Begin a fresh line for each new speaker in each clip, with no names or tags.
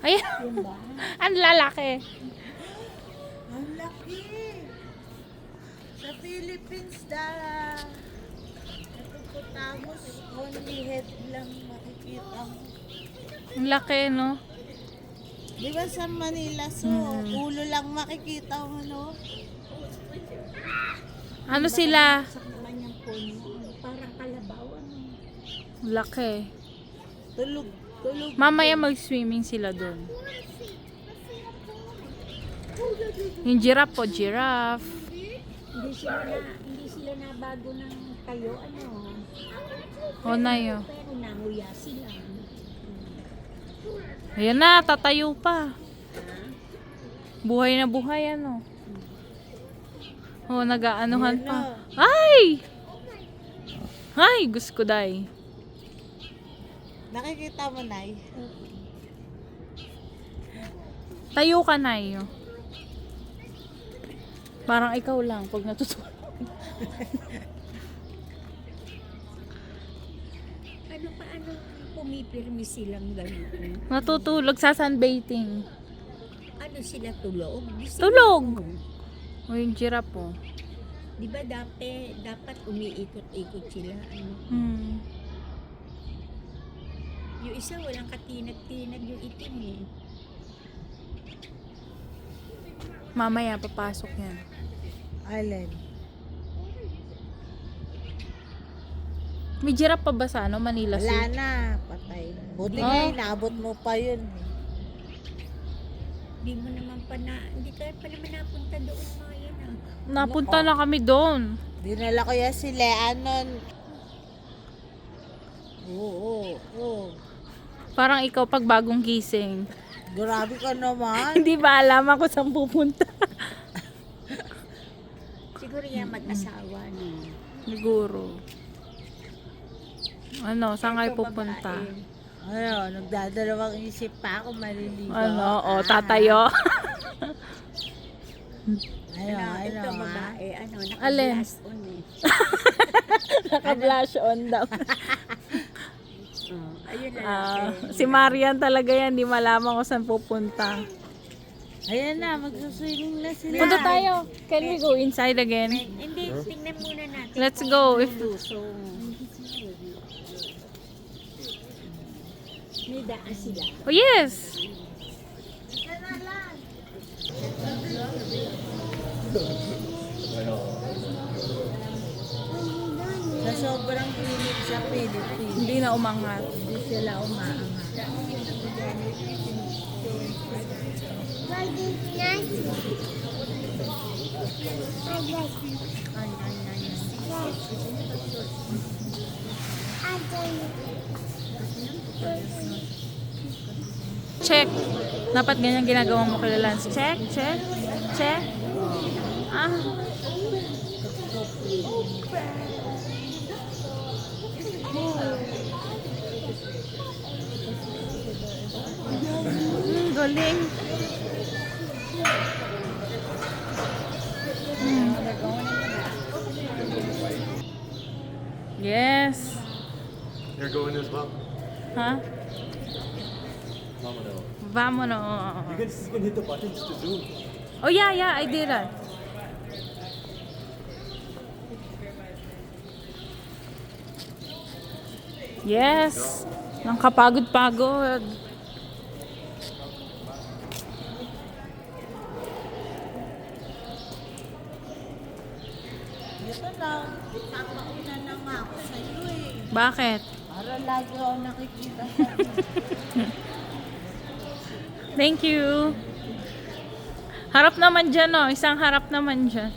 Ay,
Yun ba?
ang lalaki.
Ang laki. Sa Philippines, Hippopotamus, only head lang makikita mo.
Ang laki, no?
Di ba sa Manila, so ulo lang makikita mo, no?
Ano sila?
Sa kanyang puno. Parang kalabaw. Ano?
Laki.
Tulog.
Mamaya mag-swimming sila doon. Yung giraffe po, giraffe.
Hindi sila na bago ng tayo. Ano?
O na yun.
Pero nanguya sila.
Ayan na, tatayo pa. Buhay na buhay, ano. Oh, nag-aanuhan pa. Ay! Ay, gusto ko day.
Nakikita mo, Nay?
Tayo ka na yun. Parang ikaw lang pag natutulog.
Paano pumipirmi silang ganito?
Natutulog sa sunbathing.
Ano sila tulog?
Tulog! O yung giraffe po.
Di ba dapat umiikot-ikot sila? Ano? Yung isa walang katinag-tinag yung itim eh.
Mamaya papasok yan.
Alin?
May giraffe pa ba sa ano, Manila Zoo?
Wala na. Patay na. Buti nga, inaabot mo pa yun.
Hindi mo naman hindi ka pa naman napunta doon mga yan ah.
Napunta na kami doon.
Dinala ko yan si Leanon. Oo.
Parang ikaw pag bagong gising.
Grabe ka naman.
Hindi ba alam ako saan pupunta?
Siguro yan mag-asawa no.
Siguro. Ano, saan kayo
Ito,
pupunta?
babae.
Ano, nagdadalawang isip pa ako maliligo.
Ano, tatayo.
Ito babae,
Alin?
naka-blast on eh.
Naka-flash on daw.
Ayun na
Si Marian talaga yan, di malaman ko saan pupunta.
Ayan na, magsuswimming na sila.
Punta tayo. Can we go inside again?
Hindi, tingnan muna natin.
Let's
kung
go.
anong lusong. May daan sila.
Oh yes!
Sa sobrang init sa Philippines,
Hindi na umangat.
hindi sila umaangat.
Check. Dapat ganyan ginagawa mo kay Lance. Check, check, check. Ah. Galing. Yes.
You're going as well?
Huh?
Mamano.
Vamonos.
You can hit the buttons to zoom.
Oh yeah, I did that. Yes. Nang kapagod-pagod.
Ito lang, papauna na nga ako sa iyo eh.
Bakit?
Para lagi ako nakikita sa
Thank you. Harap naman dyan, oh. Isang harap naman dyan.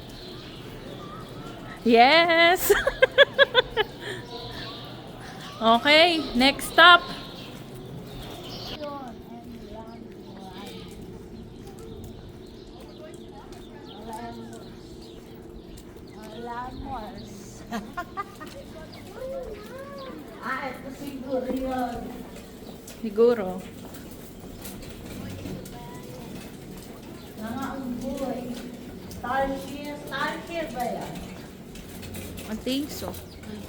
Yes! Okay, next stop.
Lamors. Ito siguro yun.
Siguro.
Mga umboy. Starship ba yan?
I think so.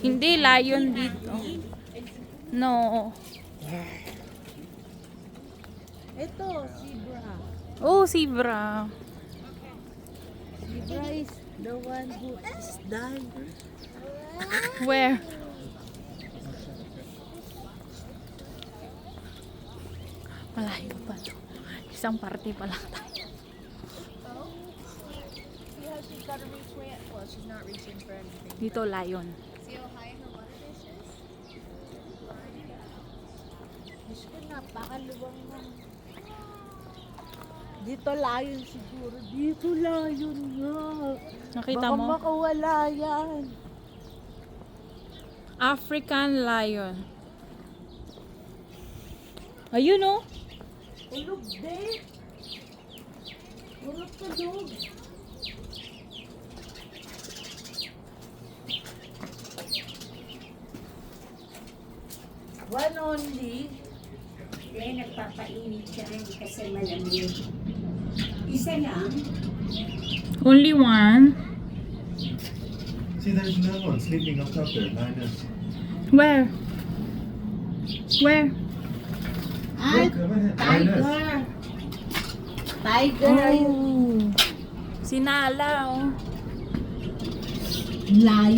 Hindi, lion dito. No.
Ito, zebra.
Oh, zebra.
Zebra is the one who is dying.
Where? Malayo pa to. Isang parte pa lang tayo.
See how she's got to reach way? Well, she's not reaching for anything.
Dito, lion.
See how high her water dish is?
Diyos ko, napakaluwang na. Dito lion siguro. Dito lion nga.
Nakita
Baka
mo?
makawala yan.
African lion. Ayun oh.
Ulog din. Ulog ka dog. One only.
Kaya nagpapainit siya kasi malamig. Isa lang.
Only one.
See, there's another one sleeping up top there, lioness.
Where? Where?
Ay,
Look, come ahead, lioness.
tiger. Tiger.
Oh. Sinala oh.
Lion.